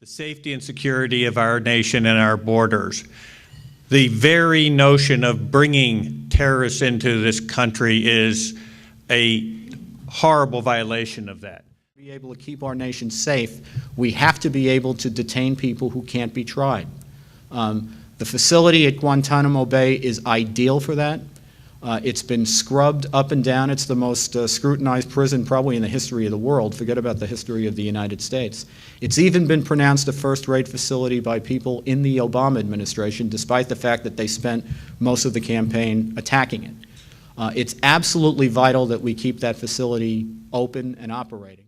The safety and security of our nation and our borders. The very notion of bringing terrorists into this country is a horrible violation of that. To be able to keep our nation safe, we have to be able to detain people who can't be tried. The facility at Guantanamo Bay is ideal for that. It's been scrubbed up and down. It's the most scrutinized prison probably in the history of the world. Forget about the history of the United States. It's even been pronounced a first-rate facility by people in the Obama administration, despite the fact that they spent most of the campaign attacking it. It's absolutely vital that we keep that facility open and operating.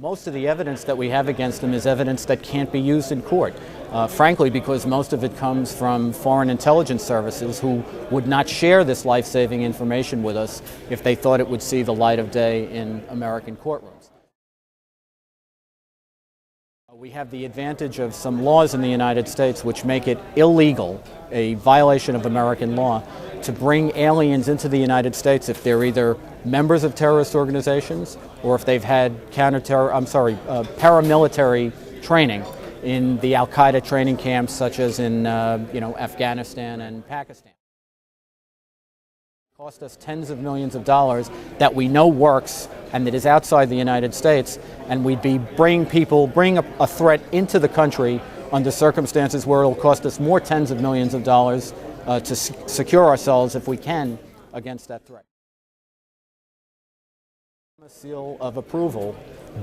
Most of the evidence that we have against him is evidence that can't be used in court, frankly, because most of it comes from foreign intelligence services who would not share this life-saving information with us if they thought it would see the light of day in American courtrooms. We have the advantage of some laws in the United States which make it illegal, a violation of American law, to bring aliens into the United States if they're either members of terrorist organizations or if they've had paramilitary training in the Al-Qaeda training camps such as in Afghanistan and Pakistan. It cost us tens of millions of dollars that we know works and that is outside the United States, and we'd be bring a threat into the country under circumstances where it'll cost us more tens of millions of dollars to secure ourselves, if we can, against that threat. A seal of approval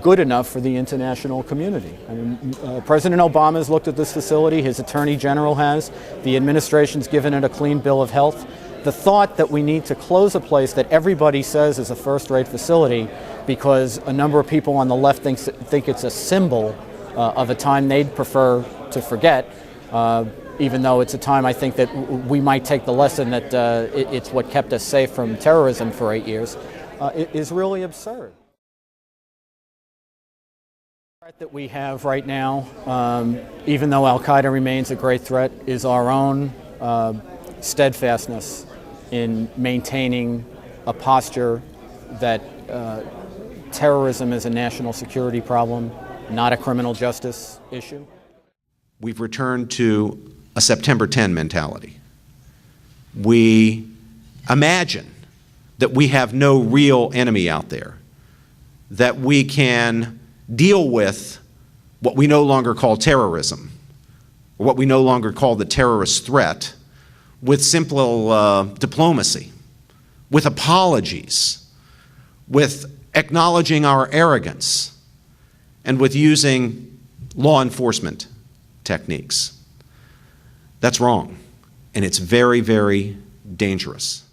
good enough for the international community. I mean, President Obama's looked at this facility, his Attorney General has, the administration's given it a clean bill of health. The thought that we need to close a place that everybody says is a first-rate facility because a number of people on the left think it's a symbol of a time they'd prefer to forget, even though it's a time I think that we might take the lesson that it's what kept us safe from terrorism for 8 years, is really absurd. The threat that we have right now, even though Al-Qaeda remains a great threat, is our own steadfastness in maintaining a posture that terrorism is a national security problem, not a criminal justice issue. We've returned to a September 10 mentality. We imagine that we have no real enemy out there, that we can deal with what we no longer call terrorism, or what we no longer call the terrorist threat, with simple diplomacy, with apologies, with acknowledging our arrogance, and with using law enforcement techniques. That's wrong, and it's very, very dangerous.